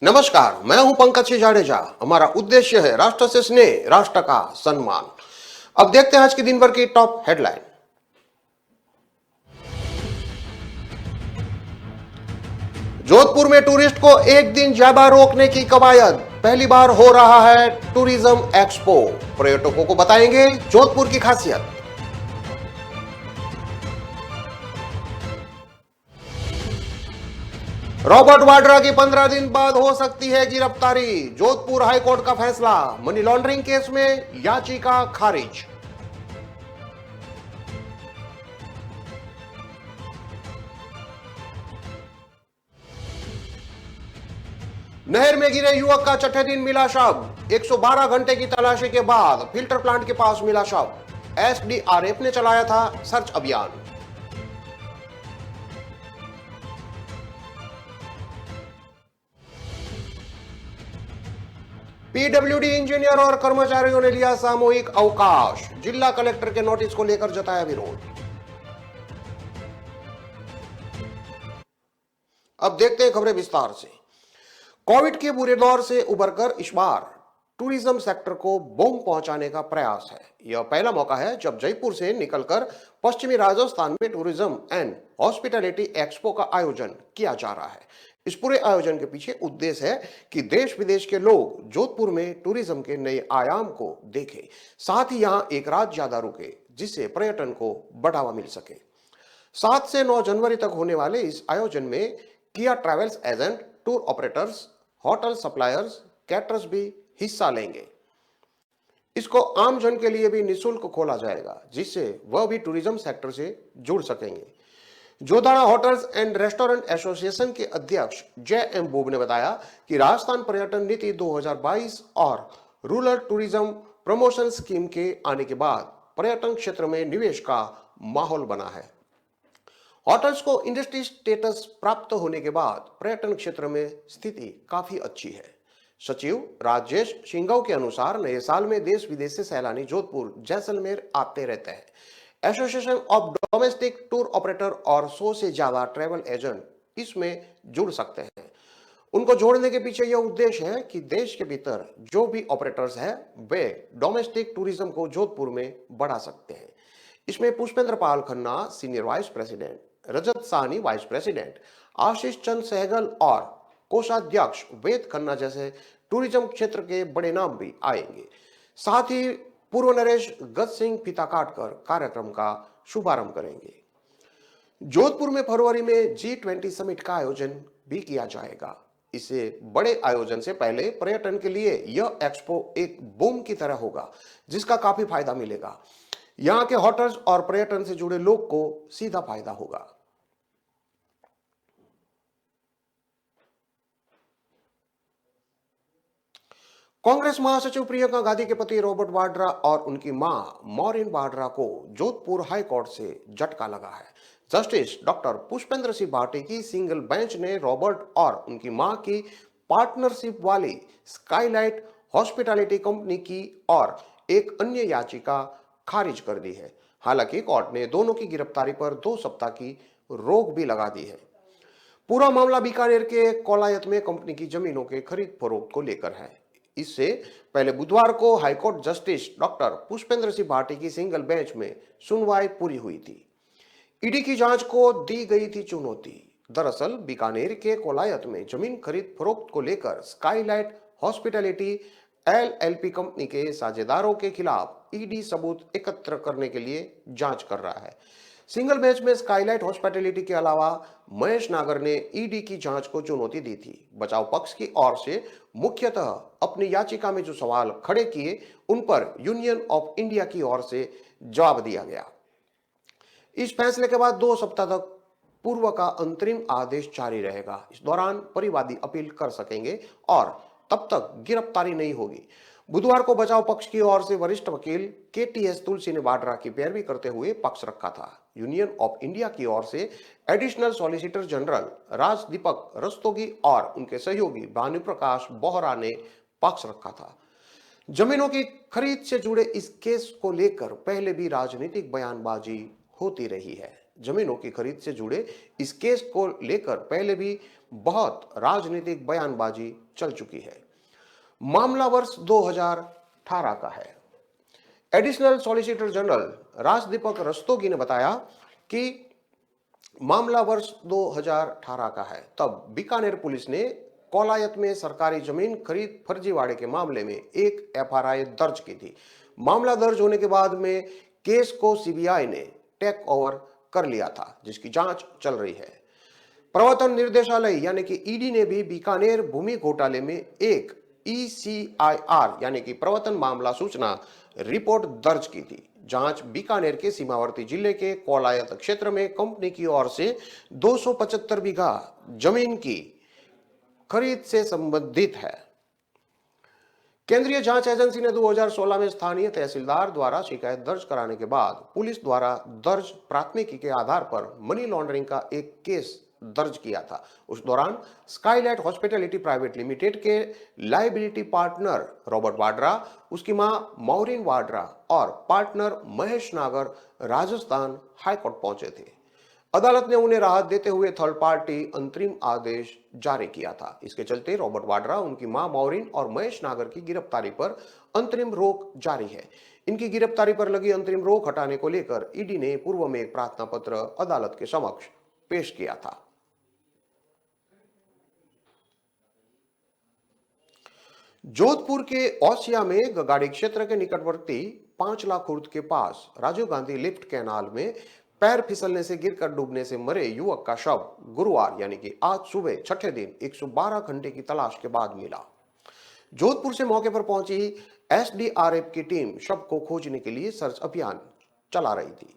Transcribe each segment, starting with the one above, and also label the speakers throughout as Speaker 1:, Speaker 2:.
Speaker 1: नमस्कार, मैं हूं पंकज जाडेजा। हमारा उद्देश्य है राष्ट्र से स्नेह, राष्ट्र का सम्मान। अब देखते हैं आज के दिन भर की टॉप हेडलाइन। जोधपुर में टूरिस्ट को एक दिन ज्यादा रोकने की कवायद। पहली बार हो रहा है टूरिज्म एक्सपो। पर्यटकों को बताएंगे जोधपुर की खासियत। रॉबर्ट वाड्रा की 15 दिन बाद हो सकती है गिरफ्तारी। जोधपुर हाईकोर्ट का फैसला। मनी लॉन्ड्रिंग केस में याचिका खारिज। नहर में गिरे युवक का छठे दिन मिला शव। 112 घंटे की तलाशी के बाद फिल्टर प्लांट के पास मिला शव। एसडीआरएफ ने चलाया था सर्च अभियान। पीडब्ल्यूडी इंजीनियर और कर्मचारियों ने लिया सामूहिक अवकाश। जिला कलेक्टर के नोटिस को लेकर जताया विरोध। अब देखते हैं खबरें विस्तार से। कोविड के बुरे दौर से उबरकर इस बार टूरिज्म सेक्टर को बूम पहुंचाने का प्रयास है। यह पहला मौका है जब जयपुर से निकलकर पश्चिमी राजस्थान में टूरिज्म एंड हॉस्पिटैलिटी एक्सपो का आयोजन किया जा रहा है। इस पूरे आयोजन के पीछे उद्देश्य है कि देश विदेश के लोग जोधपुर में टूरिज्म के नए आयाम को देखें, साथ ही यहां एक रात ज्यादा रुके, जिससे पर्यटन को बढ़ावा मिल सके। 7 से 9 जनवरी तक होने वाले इस आयोजन में किया travels agent, tour operators, hotel suppliers, caterers भी हिस्सा लेंगे। इसको आम जन के लिए भी निःशुल्क खोला जाएगा, जिससे वह भी टूरिज्म सेक्टर से जुड़ सकेंगे। जोधाड़ा होटल्स एंड रेस्टोरेंट एसोसिएशन के अध्यक्ष जय एम बोब ने बताया कि राजस्थान पर्यटन नीति 2022 और रूरल टूरिज्म प्रमोशन स्कीम के आने के बाद पर्यटन क्षेत्र में निवेश का माहौल बना है। होटल्स को इंडस्ट्री स्टेटस प्राप्त होने के बाद पर्यटन क्षेत्र में स्थिति काफी अच्छी है। सचिव राजेश सिंघव के अनुसार नए साल में देश विदेश से सैलानी जोधपुर जैसलमेर आते रहते हैं। Association of domestic tour operator और 100 से ज्यादा ट्रैवल एजेंट इसमें जुड़ सकते हैं। उनको जोड़ने के पीछे यह उद्देश्य है कि देश के भीतर जो भी ऑपरेटर्स हैं वे डोमेस्टिक टूरिज्म को जोधपुर में बढ़ा सकते हैं। इसमें पुष्पेंद्र पाल खन्ना सीनियर वाइस प्रेसिडेंट, रजत साहनी वाइस प्रेसिडेंट, आशीष चंद सहगल और कोषाध्यक्ष वेद खन्ना जैसे टूरिज्म क्षेत्र के बड़े नाम भी आएंगे। साथ ही पूर्व नरेश गज सिंह फीता काटकर कार्यक्रम का शुभारंभ करेंगे। जोधपुर में फरवरी में G20 समिट का आयोजन भी किया जाएगा। इसे बड़े आयोजन से पहले पर्यटन के लिए यह एक्सपो एक बूम की तरह होगा, जिसका काफी फायदा मिलेगा। यहां के होटल्स और पर्यटन से जुड़े लोग को सीधा फायदा होगा। कांग्रेस महासचिव प्रियंका गांधी के पति रॉबर्ट वाड्रा और उनकी मां मॉरिन वाड्रा को जोधपुर हाई कोर्ट से झटका लगा है। जस्टिस डॉक्टर पुष्पेंद्र सिंह भाटी की सिंगल बेंच ने रॉबर्ट और उनकी मां की पार्टनरशिप वाली स्काईलाइट हॉस्पिटैलिटी कंपनी की और एक अन्य याचिका खारिज कर दी है। हालांकि कोर्ट ने दोनों की गिरफ्तारी पर 2 सप्ताह की रोक भी लगा दी है। पूरा मामला बीकानेर के कोलायत में कंपनी की जमीनों के खरीद फरोख्त को लेकर है। इससे पहले बुधवार को high court justice doctor Pushpendra Singh Bhati की सिंगल बेंच में सुनवाई पूरी हुई थी। ईडी की जांच को दी गई थी चुनौती। दरअसल बीकानेर के कोलायत में जमीन खरीद फरोख्त को लेकर स्काईलाइट हॉस्पिटैलिटी एलएलपी कंपनी के साझेदारों के खिलाफ ईडी सबूत एकत्र करने के लिए जांच कर रहा है। सिंगल बेंच में स्काईलाइट हॉस्पिटैलिटी के अलावा महेश नागर ने ईडी की जांच को चुनौती दी थी। बचाव पक्ष की ओर से मुख्यतः अपनी याचिका में जो सवाल खड़े किए उन पर यूनियन ऑफ इंडिया की ओर से जवाब दिया गया। इस फैसले के बाद 2 सप्ताह तक पूर्व का अंतरिम आदेश जारी रहेगा। इस दौरान परिवादी अपील कर सकेंगे और तब तक गिरफ्तारी नहीं होगी। बुधवार को बचाव पक्ष की ओर से वरिष्ठ वकील केटीएस तुलसी ने वाड्रा की पैरवी करते हुए पक्ष रखा था। यूनियन ऑफ इंडिया की ओर से एडिशनल सॉलिसिटर जनरल राज दीपक रस्तोगी और उनके सहयोगी भानु प्रकाश बोहरा ने पक्ष रखा था। जमीनों की खरीद से जुड़े इस केस को लेकर पहले भी राजनीतिक बयानबाजी होती रही है। जमीनों की खरीद से जुड़े इस केस को लेकर पहले भी बहुत राजनीतिक बयानबाजी चल चुकी है। मामला वर्ष 2018 का है। Additional solicitor general Rajdeepak Rastogi ने बताया कि मामला वर्ष 2018 का है। तब बीकानेर पुलिस ने कौलायत में सरकारी जमीन खरीद फर्जीवाड़े के मामले में एक एफआईआर दर्ज की थी। मामला दर्ज होने के बाद में केस को सीबीआई ने टेक ओवर कर लिया था, जिसकी जांच चल रही है। प्रवर्तन निर्देशालय यानी कि ईडी ने भी बीकानेर भूमि घोटाले में एक ECIR यानी कि प्रवर्तन मामला सूचना रिपोर्ट दर्ज की थी। जांच बीकानेर के सीमावर्ती जिले के कौलायत क्षेत्र में कंपनी की ओर से 275 बीघा जमीन की खरीद से संबंधित है। केंद्रीय जांच एजेंसी ने 2016 में स्थानीय तहसीलदार द्वारा शिकायत दर्ज कराने के बाद पुलिस द्वारा दर्ज प्राथमिकी के आधार पर मनी लॉन्ड्रिंग का एक केस दर्ज किया था। उस दौरान स्काईलाइट हॉस्पिटैलिटी प्राइवेट लिमिटेड के लायबिलिटी पार्टनर रॉबर्ट वाड्रा, उसकी मां मौरीन वाड्रा और पार्टनर महेश नागर राजस्थान हाईकोर्ट पहुंचे थे। अदालत ने उन्हें राहत देते हुए थर्ड पार्टी अंतरिम आदेश जारी किया था। इसके चलते रॉबर्ट वाड्रा, उनकी मां मौरीन और महेश नागर की गिरफ्तारी पर अंतरिम रोक जारी है। इनकी गिरफ्तारी पर लगी अंतरिम रोक हटाने को लेकर ईडी ने पूर्व में एक प्रार्थना पत्र अदालत के समक्ष पेश किया था। जोधपुर के ओसिया में गगाड़ी क्षेत्र के निकटवर्ती 5 लाख खुर्द के पास राजीव गांधी लिफ्ट कैनाल में पैर फिसलने से गिरकर डूबने से मरे युवक का शव गुरुवार यानी कि आज सुबह छठे दिन 112 घंटे की तलाश के बाद मिला। जोधपुर से मौके पर पहुंची एसडीआरएफ की टीम शव को खोजने के लिए सर्च अभियान चला रही थी।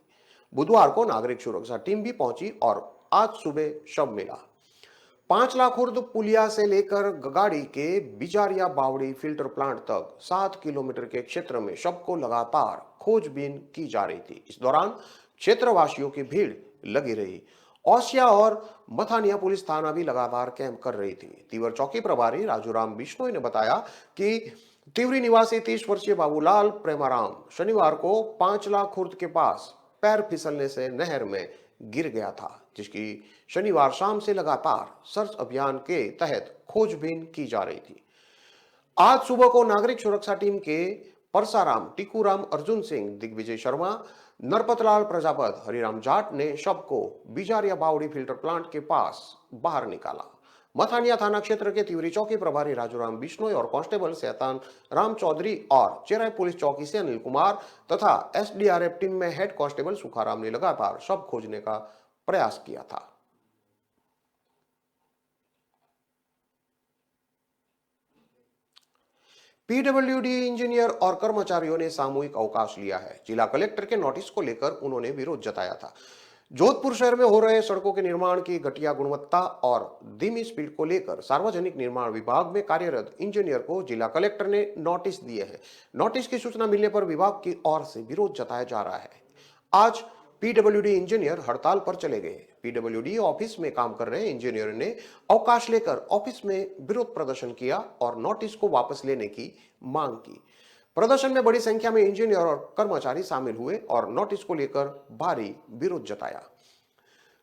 Speaker 1: बुधवार को नागरिक सुरक्षा टीम भी पहुंची और आज सुबह शव मिला। 5 लाख खुर्द पुलिया से लेकर गगाड़ी के बिजारिया बावड़ी फिल्टर प्लांट तक 7 किलोमीटर के क्षेत्र में शव को लगातार खोजबीन की जा रही थी। इस दौरान क्षेत्रवासियों की भीड़ लगी रही। ओसिया और मथानिया पुलिस थाना भी लगातार कैंप कर रही थी। तीवर चौकी प्रभारी राजूराम बिश्नोई ने बताया कि तिवरी निवासी 30 वर्षीय बाबूलाल प्रेमाराम शनिवार को 5 लाख खुर्द के पास पैर फिसलने से नहर में गिर गया था, जिसकी शनिवार शाम से लगातार सर्च अभियान के तहत खोजबीन की जा रही थी। आज सुबह को नागरिक सुरक्षा टीम के परसाराम, टीकूराम, अर्जुन सिंह, दिग्विजय शर्मा, नरपतलाल प्रजापत, हरिराम जाट ने शव को बिजारिया बावड़ी फिल्टर प्लांट के पास बाहर निकाला। मथानिया थाना क्षेत्र के तिवरी चौकी प्रभारी राजूराम बिश्नोई और कांस्टेबल शैतान राम चौधरी और चेराई पुलिस चौकी से अनिल कुमार तथा एसडीआरएफ टीम में हेड कांस्टेबल सुखाराम ने लगातार शव खोजने का प्रयास किया था। पीडब्ल्यूडी इंजीनियर और कर्मचारियों ने सामूहिक अवकाश लिया है। जिला कलेक्टर के नोटिस को लेकर उन्होंने विरोध जताया था। जोधपुर शहर में हो रहे सड़कों के निर्माण की घटिया गुणवत्ता और धीमी स्पीड को लेकर सार्वजनिक निर्माण विभाग में कार्यरत इंजीनियर को जिला कलेक्टर ने नोटिस दिए हैं। नोटिस की सूचना मिलने पर विभाग की ओर से विरोध जताया जा रहा है। आज पीडब्ल्यूडी इंजीनियर हड़ताल पर चले गए। पीडब्ल्यूडी ऑफिस में काम कर रहे इंजीनियर ने अवकाश लेकर ऑफिस में विरोध प्रदर्शन किया और नोटिस को वापस लेने की मांग की। प्रदर्शन में बड़ी संख्या में इंजीनियर और कर्मचारी शामिल हुए और नोटिस को लेकर भारी विरोध जताया।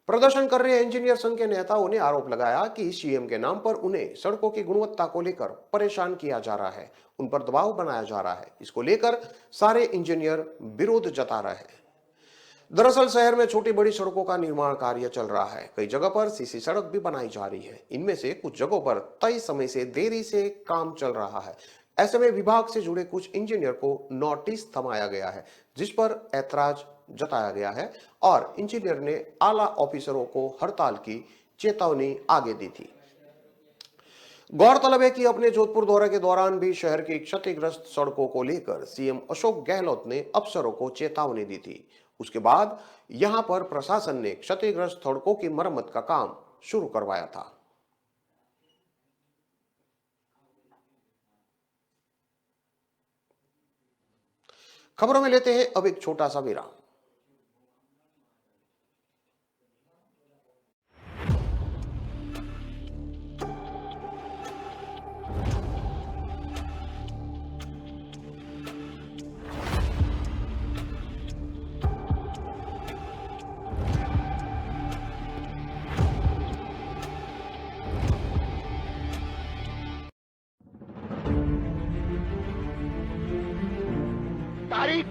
Speaker 1: प्रदर्शन कर रहे इंजीनियर संघ के नेताओं ने आरोप लगाया कि सीएम के नाम पर उन्हें सड़कों की गुणवत्ता को लेकर परेशान किया जा रहा है, उन पर दबाव बनाया जा रहा है। इसको लेकर सारे इंजीनियर विरोध जता रहे हैं। दरअसल शहर में छोटी बड़ी सड़कों का निर्माण कार्य चल रहा है। कई जगह पर सीसी सड़क भी बनाई जा रही है। इनमें से कुछ जगहों पर तय समय से देरी से काम चल रहा है। ऐसे में विभाग से जुड़े कुछ इंजीनियर को नोटिस थमाया गया है, जिस पर ऐतराज जताया गया है और इंजीनियर ने आला ऑफिसरों को हड़ताल की चेतावनी आगे दी थी। गौरतलब है कि अपने जोधपुर दौरे के दौरान भी शहर की क्षतिग्रस्त सड़कों को लेकर सीएम अशोक गहलोत ने अफसरों को चेतावनी दी थी। उसके बाद यहां पर प्रशासन ने क्षतिग्रस्त सड़कों की मरम्मत का काम शुरू करवाया था। खबरों में लेते हैं अब एक छोटा सा विराम।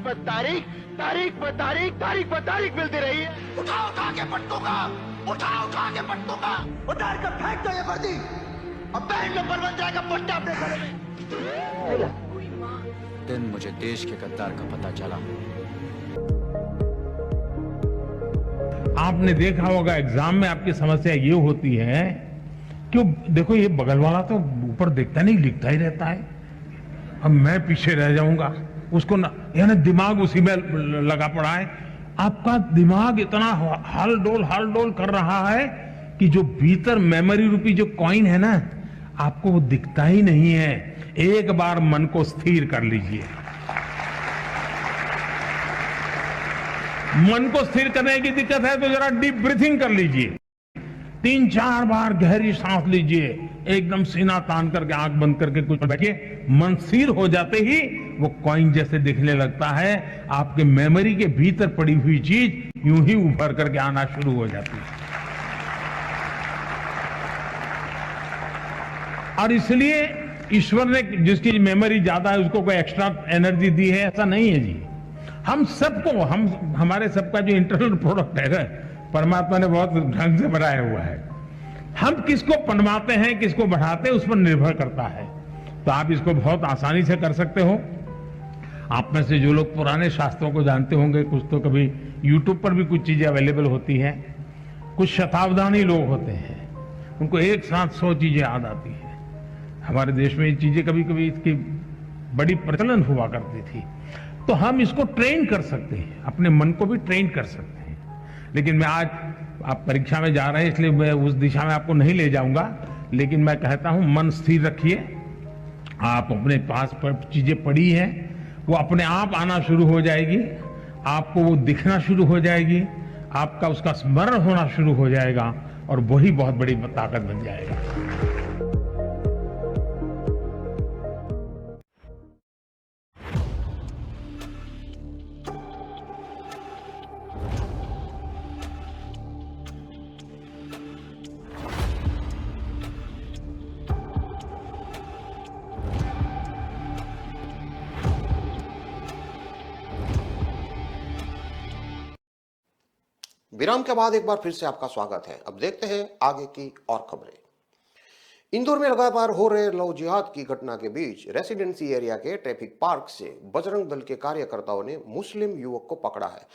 Speaker 2: पर तारीख, तारीख पर तारीख, तारीख पर तारीख मिलती रही है।
Speaker 3: उठा उठा के पटकूंगा, उठा के पटकूंगा। उतार कर फेंक दो ये वर्दी, अब बैंड में बन जाएगा पट्टा अपने गले में।
Speaker 4: दिन मुझे देश के गद्दार का पता चला।
Speaker 5: आपने देखा होगा एग्जाम में आपकी समस्या ये होती है कि देखो ये बगल वाला तो ऊपर देखता नहीं, लिखता ही रहता है, अब मैं पीछे रह जाऊंगा, उसको ना, यानी दिमाग उसी में लगा पड़ा है। आपका दिमाग इतना हाल डोल कर रहा है कि जो भीतर मेमोरी रूपी जो कॉइन है ना, आपको वो दिखता ही नहीं है। एक बार मन को स्थिर कर लीजिए। मन को स्थिर करने की दिक्कत है तो जरा डीप ब्रीथिंग कर लीजिए, 3-4 बार गहरी सांस लीजिए, एकदम सीना तान करके आंख बंद करके कुछ बैठिए। मन स्थिर हो जाते ही वो कॉइन जैसे दिखने लगता है, आपके मेमोरी के भीतर पड़ी हुई चीज यूं ही उभर करके आना शुरू हो जाती है। और इसलिए ईश्वर ने जिसकी मेमोरी ज्यादा है उसको कोई एक्स्ट्रा एनर्जी दी है, ऐसा नहीं है जी। हम सबको, हमारे सबका जो इंटरनल प्रोडक्ट है परमात्मा ने बहुत ढंग से बनाया हुआ है। हम किसको पनवाते हैं, किसको बढ़ाते हैं, उस पर निर्भर करता है। तो आप इसको बहुत आसानी से कर सकते हो। आप में से जो लोग पुराने शास्त्रों को जानते होंगे, कुछ तो कभी यूट्यूब पर भी कुछ चीजें अवेलेबल होती हैं। कुछ शताब्दानी लोग होते हैं, उनको एक साथ 100 चीजें याद आती है। हमारे देश में ये चीजें कभी कभी इसकी बड़ी प्रचलन हुआ करती थी। तो हम इसको ट्रेन कर सकते हैं, अपने मन को भी ट्रेन कर सकते हैं। लेकिन मैं आज, आप परीक्षा में जा रहे हैं इसलिए मैं उस दिशा में आपको नहीं ले जाऊंगा, लेकिन मैं कहता हूं मन स्थिर रखिए। आप अपने पास पर चीजें पड़ी हैं, वो अपने आप आना शुरू हो जाएगी, आपको वो दिखना शुरू हो जाएगी, आपका उसका स्मरण होना शुरू हो जाएगा और वही बहुत बड़ी ताकत बन जाएगा।
Speaker 1: विराम के बाद एक बार फिर से आपका स्वागत है। अब देखते हैं आगे की और खबरें। इंदौर में लगातार हो रहे लव जिहाद की घटना के बीच रेसिडेंसी एरिया के ट्रैफिक पार्क से बजरंग दल के कार्यकर्ताओं ने मुस्लिम युवक को पकड़ा है।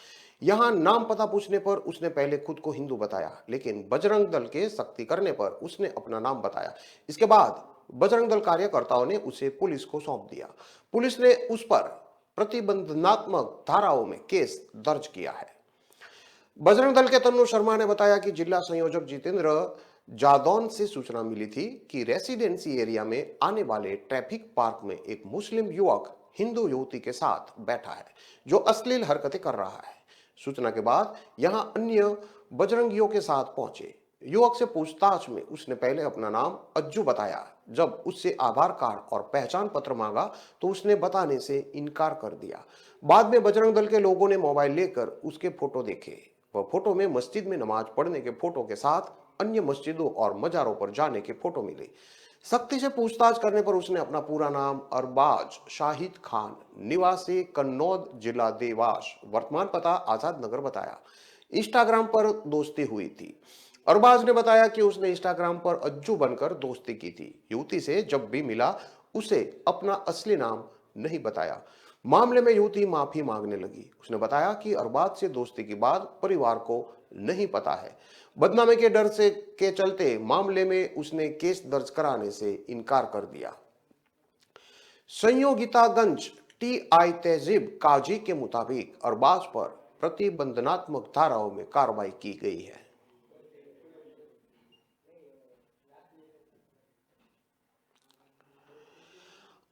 Speaker 1: यहां नाम पता पूछने पर उसने पहले खुद को हिंदू बताया, लेकिन बजरंग दल के सख्ती करने पर उसने अपना नाम बताया। इसके बाद बजरंग दल कार्यकर्ताओं ने उसे पुलिस को सौंप दिया। पुलिस ने उस पर प्रतिबंधनात्मक धाराओं में केस दर्ज किया है। बजरंग दल के तन्नू शर्मा ने बताया कि जिला संयोजक जितेंद्र जादौन से सूचना मिली थी कि रेसिडेंसी एरिया में आने वाले ट्रैफिक पार्क में एक मुस्लिम युवक हिंदू युवती के साथ बैठा है जो अश्लील हरकतें कर रहा है। सूचना के बाद यहां अन्य बजरंगियों के साथ पहुंचे। युवक से पूछताछ में उसने पहले अपना नाम अज्जू बताया। जब उससे आधार कार्ड और पहचान पत्र मांगा तो उसने बताने से इनकार कर दिया। बाद में बजरंग दल के लोगों ने मोबाइल लेकर उसके फोटो देखे। वह फोटो में मस्जिद में नमाज पढ़ने के फोटो के साथ अन्य मस्जिदों और मजारों पर जाने के फोटो मिले। सख्ती से पूछताछ करने पर उसने अपना पूरा नाम अरबाज शाहिद खान, निवासी कन्नौज, जिला देवास, वर्तमान पता आजाद नगर बताया। इंस्टाग्राम पर दोस्ती हुई थी। अरबाज ने बताया कि उसने इंस्टाग्राम पर अज्जू बनकर दोस्ती की थी। युवती से जब भी मिला उसे अपना असली नाम नहीं बताया। मामले में युवती माफी मांगने लगी। उसने बताया कि अरबाज से दोस्ती के बाद परिवार को नहीं पता है। बदनामी के डर से के चलते मामले में उसने केस दर्ज कराने से इनकार कर दिया। संयोगितागंज टीआई तहजीब काजी के मुताबिक अरबाज पर प्रतिबंधनात्मक धाराओं में कार्रवाई की गई है।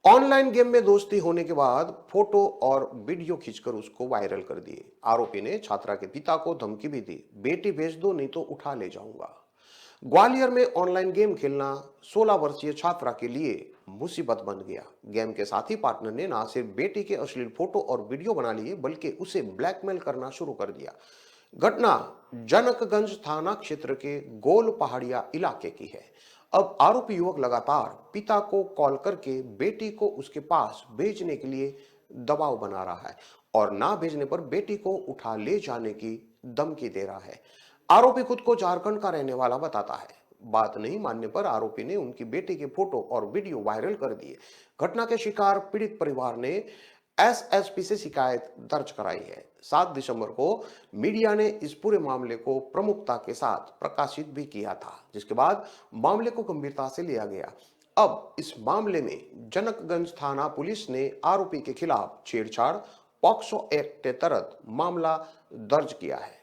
Speaker 1: ऑनलाइन गेम में दोस्ती होने के बाद फोटो और वीडियो खींचकर उसको वायरल कर दिए। आरोपी ने छात्रा के पिता को धमकी भी दी, बेटी भेज दो नहीं तो उठा ले जाऊंगा। ग्वालियर में ऑनलाइन गेम खेलना 16 वर्षीय छात्रा के लिए मुसीबत बन गया। गेम के साथी पार्टनर ने न सिर्फ बेटी के अश्लील फोटो और वीडियो बना लिए बल्कि उसे ब्लैकमेल करना शुरू कर दिया। घटना जनकगंज थाना क्षेत्र के गोल पहाड़िया इलाके की है। अब आरोपी युवक लगातार पिता को कॉल करके बेटी को उसके पास भेजने के लिए दबाव बना रहा है। और ना भेजने पर बेटी को उठा ले जाने की धमकी दे रहा है। आरोपी खुद को झारखंड का रहने वाला बताता है। बात नहीं मानने पर आरोपी ने उनकी बेटी के फोटो और वीडियो वायरल कर दिए। घटना के शिकार पीड़ित परिवार ने एसएसपी से शिकायत दर्ज कराई है। 7 दिसंबर को मीडिया ने इस पूरे मामले को प्रमुखता के साथ प्रकाशित भी किया था, जिसके बाद मामले को गंभीरता से लिया गया। अब इस मामले में जनकगंज थाना पुलिस ने आरोपी के खिलाफ छेड़छाड़ पॉक्सो एक्ट के तहत मामला दर्ज किया है।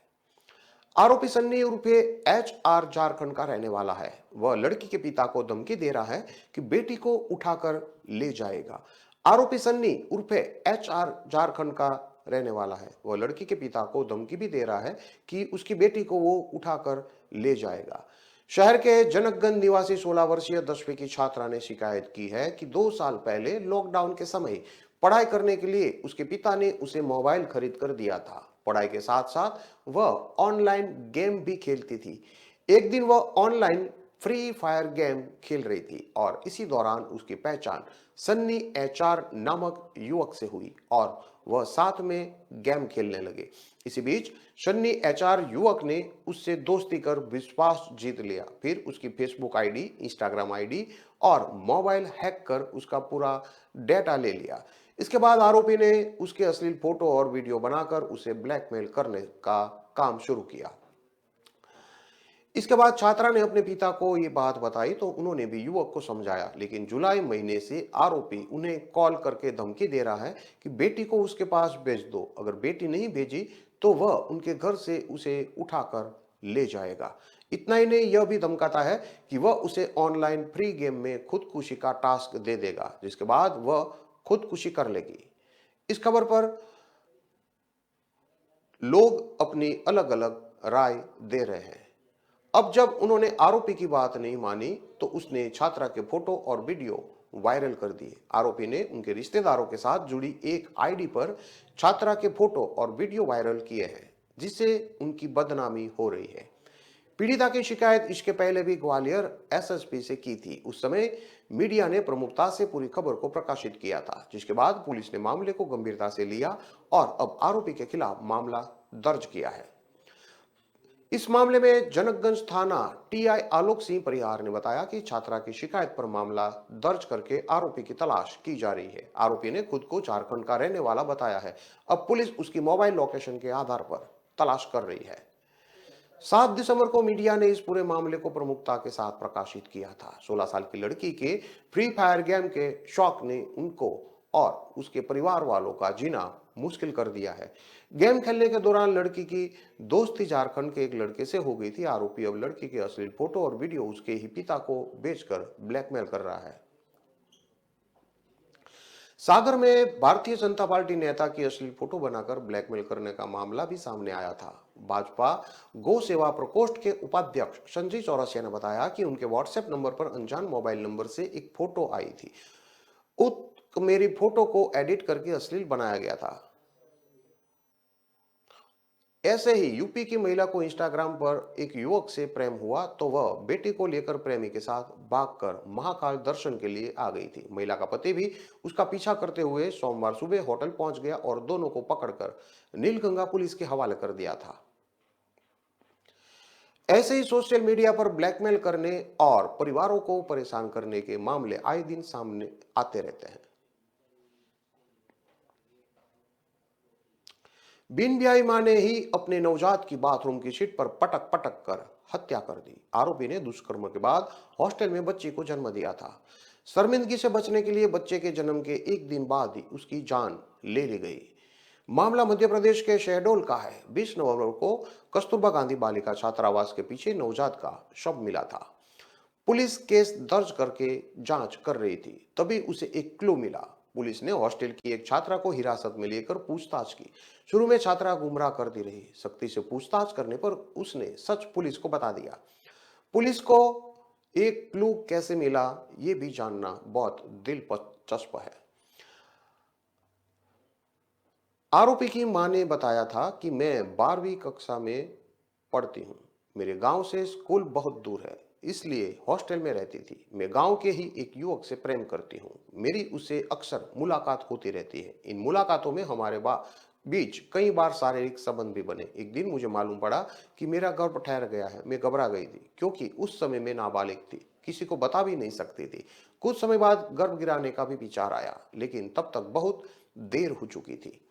Speaker 1: आरोपी सन्नी उर्फे HR झारखंड का रहने वाला है। वह लड़की के पिता को धमकी दे रहा है कि बेटी को उठाकर ले जाएगा। आरोपी सन्नी उर्फे HR झारखंड का रहने वाला है। वह लड़की के पिता को धमकी भी दे रहा है कि उसकी बेटी को वो उठाकर ले जाएगा। शहर के जनकगंज निवासी 16 वर्षीय 10वीं की छात्रा ने शिकायत की है कि 2 साल पहले लॉकडाउन के समय पढ़ाई करने के लिए उसके पिता ने उसे मोबाइल खरीद कर दिया था। पढ़ाई के साथ साथ वह ऑनलाइन गेम भी खेलती थी। एक दिन वह ऑनलाइन फ्री फायर गेम खेल रही थी और इसी दौरान उसकी पहचान सन्नी HR नामक युवक से हुई और वह साथ में गेम खेलने लगे। इसी बीच सन्नी HR युवक ने उससे दोस्ती कर विश्वास जीत लिया। फिर उसकी फेसबुक ID, इंस्टाग्राम ID और मोबाइल हैक कर उसका पूरा डेटा ले लिया। इसके बाद आरोपी ने उसके अश्लील फोटो और वीडियो बनाकर उसे ब्लैकमेल करने का काम शुरू किया। इसके बाद छात्रा ने अपने पिता को ये बात बताई तो उन्होंने भी युवक को समझाया, लेकिन जुलाई महीने से आरोपी उन्हें कॉल करके धमकी दे रहा है कि बेटी को उसके पास भेज दो। अगर बेटी नहीं भेजी तो वह उनके घर से उसे उठाकर ले जाएगा। इतना ही नहीं, यह भी धमकाता है कि वह उसे ऑनलाइन फ्री गेम में खुदकुशी का टास्क दे देगा, जिसके बाद वह खुदकुशी कर लेगी। इस खबर पर लोग अपनी अलग अलग राय दे रहे हैं। अब जब उन्होंने आरोपी की बात नहीं मानी तो उसने छात्रा के फोटो और वीडियो वायरल कर दिए। आरोपी ने उनके रिश्तेदारों के साथ जुड़ी एक ID पर छात्रा के फोटो और वीडियो वायरल किए हैं, जिससे उनकी बदनामी हो रही है। पीड़िता की शिकायत इसके पहले भी ग्वालियर SSP से की थी। उस समय मीडिया ने प्रमुखता से पूरी खबर को प्रकाशित किया था, जिसके बाद पुलिस ने मामले को गंभीरता से लिया और अब आरोपी के खिलाफ मामला दर्ज किया है। इस मामले में जनकगंज थाना TI आलोक सिंह परिहार ने बताया कि छात्रा की शिकायत पर मामला दर्ज करके आरोपी की तलाश की जा रही है। आरोपी ने खुद को झारखंड का रहने वाला बताया है। अब पुलिस उसकी मोबाइल लोकेशन के आधार पर तलाश कर रही है। 7 दिसंबर को मीडिया ने इस पूरे मामले को प्रमुखता के साथ प्रकाशित किया था। 16 साल की लड़की के फ्री फायर गेम के शौक ने उनको और उसके परिवार वालों का जीना मुश्किल कर दिया है। गेम खेलने के दौरान लड़की की दोस्ती झारखंड के एक लड़के से हो गई थी। आरोपी अब लड़की के अश्लील फोटो और वीडियो उसके ही पिता को बेचकर ब्लैकमेल कर रहा है। सागर में भारतीय जनता पार्टी नेता की अश्लील फोटो बनाकर ब्लैकमेल करने का मामला भी सामने आया था। भाजपा गौ सेवा प्रकोष्ठ के उपाध्यक्ष संजय चौरसिया ने बताया कि उनके व्हाट्सएप नंबर पर अनजान मोबाइल नंबर से एक फोटो आई थी। मेरी फोटो को एडिट करके अश्लील बनाया गया था। ऐसे ही यूपी की महिला को इंस्टाग्राम पर एक युवक से प्रेम हुआ तो वह बेटी को लेकर प्रेमी के साथ भागकर महाकाल दर्शन के लिए आ गई थी। महिला का पति भी उसका पीछा करते हुए सोमवार सुबह होटल पहुंच गया और दोनों को पकड़कर नीलगंगा पुलिस के हवाले कर दिया था। ऐसे ही सोशल मीडिया पर ब्लैकमेल करने और परिवारों को परेशान करने के मामले आए दिन सामने आते रहते हैं। बिन ब्याही मां ने ही अपने नवजात की बाथरूम की सीट पर पटक पटक कर हत्या कर दी। आरोपी ने दुष्कर्म के बाद हॉस्टल में बच्ची को जन्म दिया था। शर्मिंदगी से बचने के लिए बच्चे के जन्म के एक दिन बाद ही उसकी जान ले ली गई। मामला मध्य प्रदेश के शहडोल का है। 20 नवंबर को कस्तूरबा गांधी बालिका छात्रावास के पीछे नवजात का शव मिला था। पुलिस केस दर्ज करके जांच कर रही थी, तभी उसे एक क्लू मिला। पुलिस ने हॉस्टल की एक छात्रा को हिरासत में लेकर पूछताछ की। शुरू में छात्रा गुमराह करती रही। सख्ती से पूछताछ करने पर उसने सच पुलिस को बता दिया। पुलिस को एक क्लू कैसे मिला, ये भी जानना बहुत दिलचस्प है। आरोपी की मां ने बताया था कि मैं 12वीं कक्षा में पढ़ती हूँ। मेरे गांव से स्कूल बहुत दूर है, इसलिए हॉस्टल में रहती थी। मैं गांव के ही एक युवक से प्रेम करती हूँ। मेरी उससे अक्सर मुलाकात होती रहती है। इन मुलाकातों में हमारे बीच कई बार शारीरिक संबंध भी बने। एक दिन मुझे मालूम पड़ा कि मेरा गर्भ ठहर गया है। मैं घबरा गई थी क्योंकि उस समय मैं नाबालिग थी, किसी को बता भी नहीं सकती थी। कुछ समय बाद गर्भ गिराने का भी विचार आया, लेकिन तब तक बहुत देर हो चुकी थी।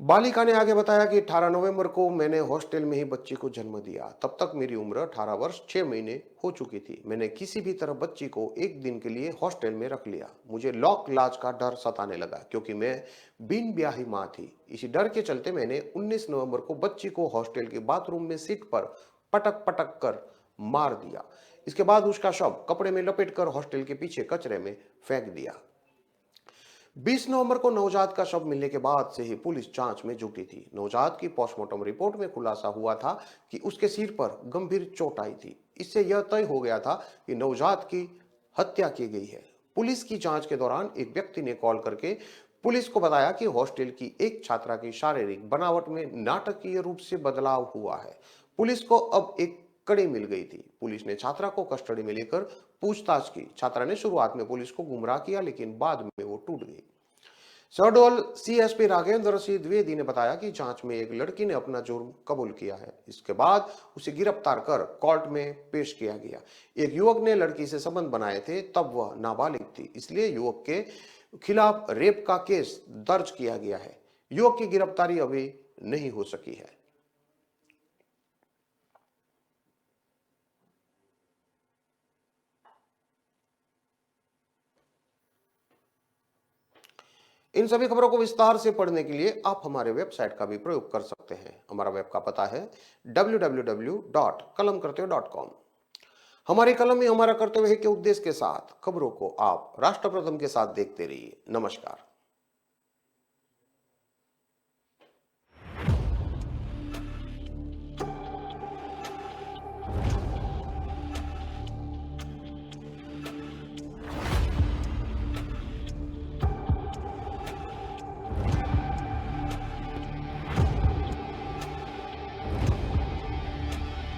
Speaker 1: बालिका ने आगे बताया कि 18 नवंबर को मैंने हॉस्टल में ही बच्ची को जन्म दिया। तब तक मेरी उम्र 18 वर्ष 6 महीने हो चुकी थी। मैंने किसी भी तरह बच्ची को एक दिन के लिए हॉस्टल में रख लिया। मुझे लॉक लाज का डर सताने लगा क्योंकि मैं बिन ब्याही मां थी। इसी डर के चलते मैंने 19 नवंबर को बच्ची को हॉस्टल के बाथरूम में सीट पर पटक पटक कर मार दिया। इसके बाद उसका शव कपड़े में लपेटकर हॉस्टल के पीछे कचरे में फेंक दिया। 20 नवंबर को नवजात का शव मिलने के बाद से ही पुलिस जांच में जुटी थी। नवजात की पोस्टमार्टम रिपोर्ट में खुलासा हुआ था कि उसके सिर पर गंभीर चोट आई थी। इससे यह तय हो गया था कि नवजात की हत्या की गई है। पुलिस की जांच के दौरान एक व्यक्ति ने कॉल करके पुलिस को बताया कि हॉस्टल की एक छात्रा की शारीरिक बनावट में नाटकीय रूप से बदलाव हुआ है। पुलिस को अब एक कड़ी मिल गई थी। पुलिस ने छात्रा को कस्टडी में लेकर पूछताछ की। छात्रा ने शुरुआत में पुलिस को गुमराह किया, लेकिन बाद में वो टूट गई। शहडोल सीएसपी राघवेंद्र सिंह द्विवेदी ने बताया कि जांच में एक लड़की ने अपना जुर्म कबूल किया है। इसके बाद उसे गिरफ्तार कर कोर्ट में पेश किया गया। एक युवक ने लड़की से संबंध बनाए थे, तब वह नाबालिग थी, इसलिए युवक के खिलाफ रेप का केस दर्ज किया गया है। युवक की गिरफ्तारी अभी नहीं हो सकी है। इन सभी खबरों को विस्तार से पढ़ने के लिए आप हमारे वेबसाइट का भी प्रयोग कर सकते हैं। हमारा वेब का पता है www.kalamkartevya.com। हमारी कलम में हमारा कर्तव्य है के उद्देश्य के साथ खबरों को आप राष्ट्र प्रथम के साथ देखते रहिए। नमस्कार।